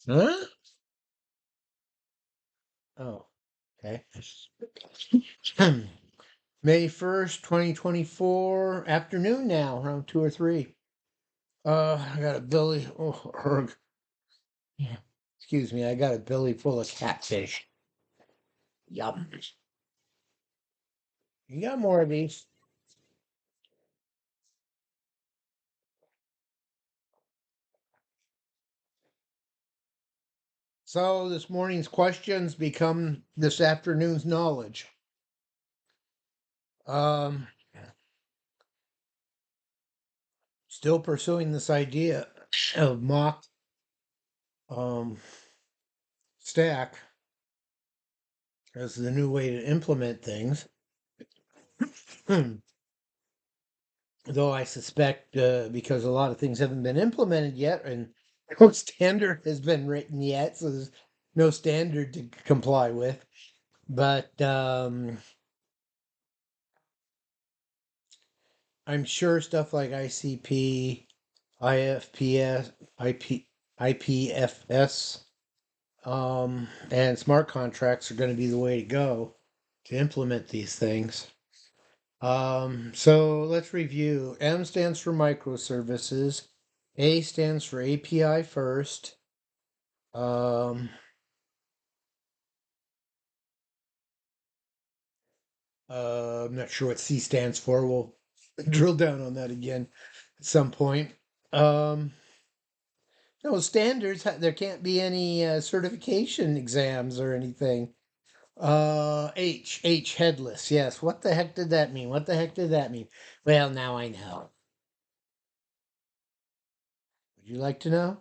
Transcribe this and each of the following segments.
Huh? Oh, okay. May 1st, 2024, afternoon now, around 2 or 3. I got a belly. Oh, erg. Yeah. Excuse me, I got a belly full of catfish. Yum. You got more of these? So this morning's questions become this afternoon's knowledge. Um, Still pursuing this idea of mock um, stack as the new way to implement things. Though I suspect because a lot of things haven't been implemented yet and no standard has been written yet, so there's no standard to comply with. But I'm sure stuff like ICP, IFPS, IP, IPFS, and smart contracts are going to be the way to go to implement these things. So let's review. M stands for microservices. A stands for API first. Um, I'm not sure what C stands for. We'll drill down on that again at some point. Um, no standards. There can't be any certification exams or anything. H headless. Yes. What the heck did that mean? What the heck did that mean? Well, now I know. Would you like to know?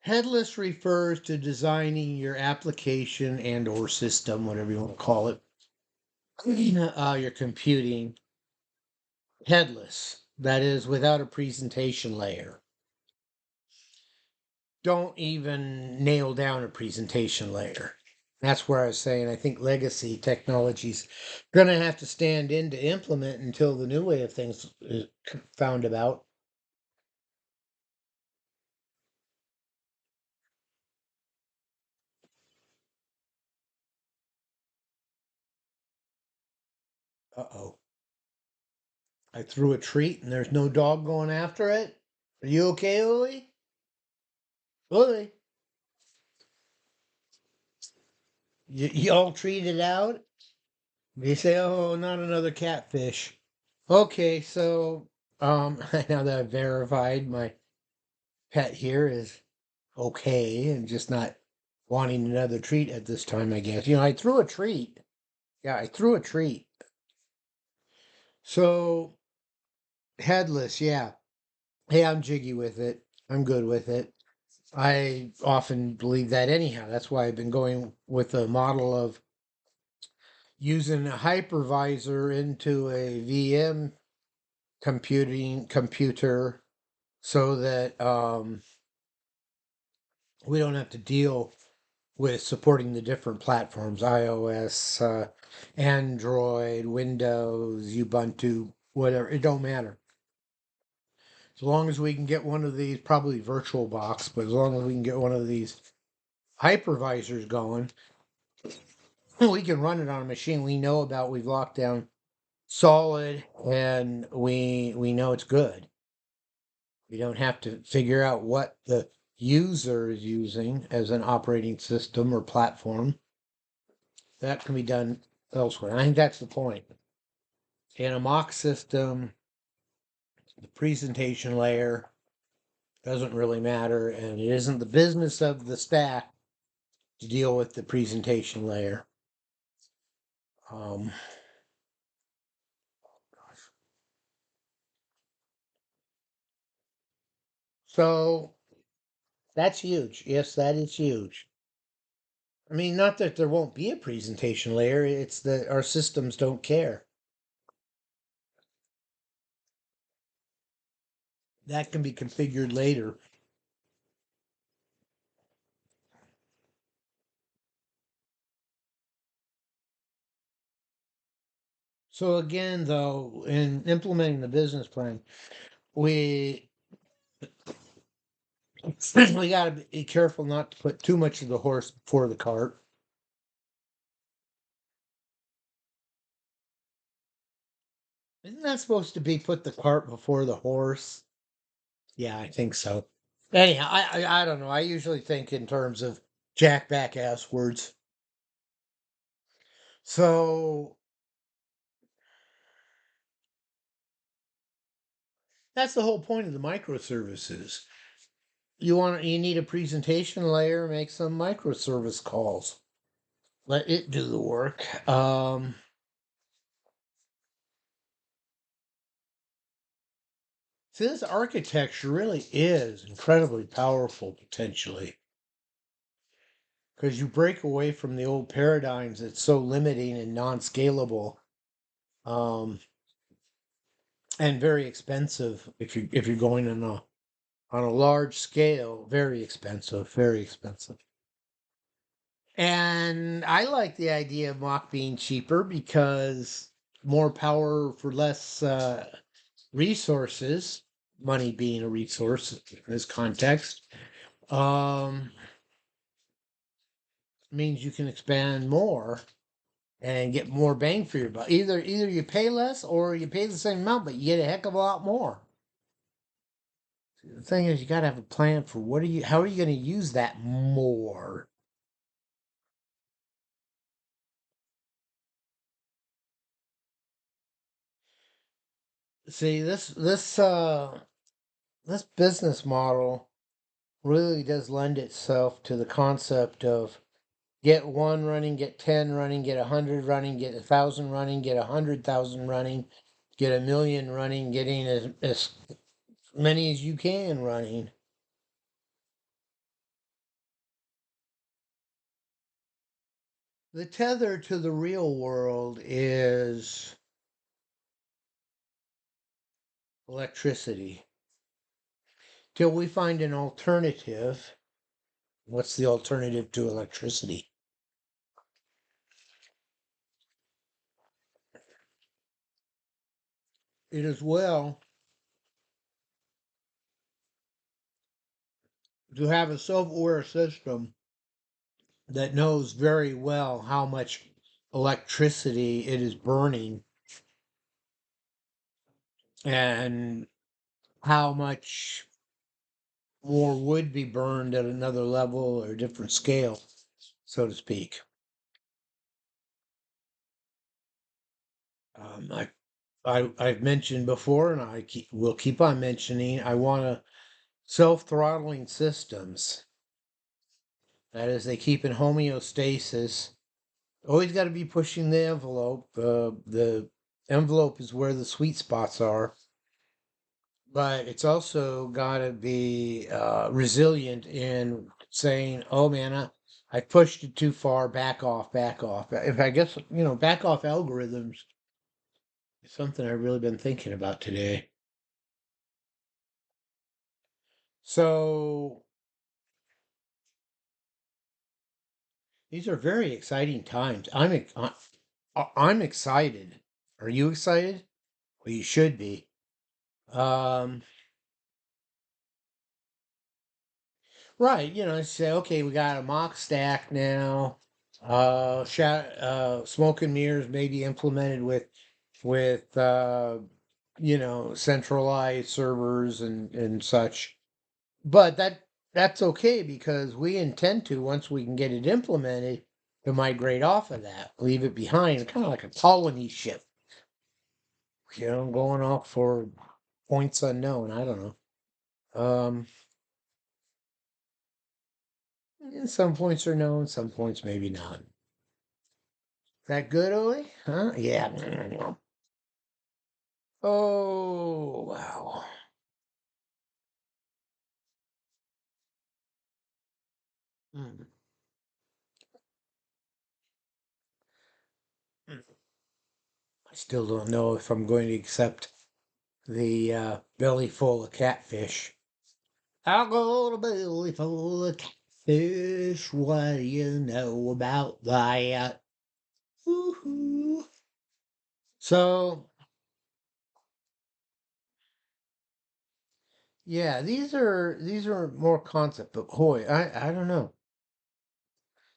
Headless refers to designing your application and or system, whatever you want to call it, your computing headless. That is without a presentation layer. Don't even nail down a presentation layer. That's where I was saying I think legacy technology's going to have to stand in to implement until the new way of things is found about. Uh-oh. I threw a treat and there's no dog going after it. Are you okay, Lily? Lily, you all treated out? You say, oh, not another catfish. Okay, so now that I've verified my pet here is okay and just not wanting another treat at this time, I guess. I threw a treat. Yeah, I threw a treat. So headless, yeah. Hey, I'm jiggy with it. I'm good with it. I often believe that anyhow. That's why I've been going with a model of using a hypervisor into a VM computer so that we don't have to deal with supporting the different platforms: iOS, Android, Windows, Ubuntu, whatever. It don't matter. As long as we can get one of these, probably VirtualBox, but as long as we can get one of these hypervisors going, we can run it on a machine we know about. We've locked down solid, and we know it's good. We don't have to figure out what the user is using as an operating system or platform. That can be done elsewhere. I think that's the point. In a mock system, the presentation layer doesn't really matter, and it isn't the business of the stack to deal with the presentation layer. Um, so that's huge. Yes, that is huge. I mean, not that there won't be a presentation layer, it's that our systems don't care. That can be configured later. So again, though, in implementing the business plan, we We got to be careful not to put too much of the horse before the cart. Isn't that supposed to be put the cart before the horse? Yeah, I think so. Anyhow, I don't know. I usually think in terms of jack back ass words. So that's the whole point of the microservices. You need a presentation layer, make some microservice calls. Let it do the work. So this architecture really is incredibly powerful potentially because you break away from the old paradigms that's so limiting and non-scalable, um, and very expensive if you're going on a large scale, very expensive, very expensive. And I like the idea of mock being cheaper because more power for less resources, money being a resource in this context, um, means you can expand more and get more bang for your buck. Either you pay less or you pay the same amount, but you get a heck of a lot more. The thing is, you got to have a plan for how are you going to use that more? See, this business model really does lend itself to the concept of get one running, get 10 running, get 100 running, get 1,000 running, get 100,000 running, get 1,000,000 running, getting as many as you can running. The tether to the real world is electricity. Till we find an alternative, what's the alternative to electricity? It is well to have a self-aware system that knows very well how much electricity it is burning and how much more would be burned at another level or different scale, so to speak. I've mentioned before, and will keep on mentioning, I want to self-throttling systems. That is, they keep in homeostasis. Always got to be pushing the envelope. The envelope is where the sweet spots are, but it's also got to be resilient in saying, "Oh man, I pushed it too far. Back off, back off." If I guess back off algorithms is something I've really been thinking about today. So these are very exciting times. I'm excited. Are you excited? Well, you should be. Um, right. Say, okay, we got a mock stack now. Smoke and mirrors may be implemented with centralized servers and such. But that's okay because we intend to, once we can get it implemented, to migrate off of that, leave it behind, kind of like a colony ship, going off for points unknown. I don't know. Some points are known, some points maybe not. Is that good, Oli? Huh? Yeah. Oh, wow. Mm. I still don't know if I'm going to accept the belly full of catfish. I got a belly full of catfish. What do you know about that? Woo-hoo. So, Yeah, these are more concept, but boy, I don't know.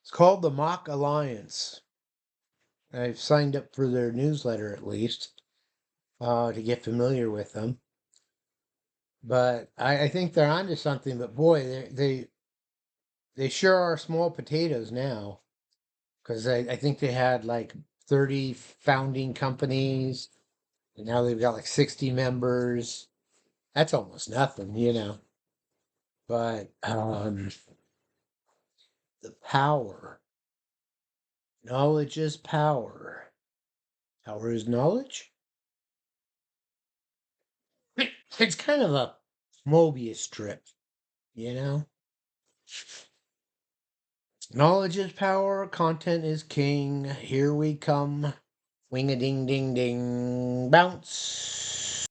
It's called the Mock Alliance. I've signed up for their newsletter at least to get familiar with them. But I think they're onto something. But boy, they sure are small potatoes now because I think they had like 30 founding companies, and now they've got like 60 members. That's almost nothing, you know. But the power, knowledge is power. Power is knowledge. It's kind of a Mobius strip, you know. Knowledge is power, content is king. Here we come. Wing a ding ding ding. Bounce.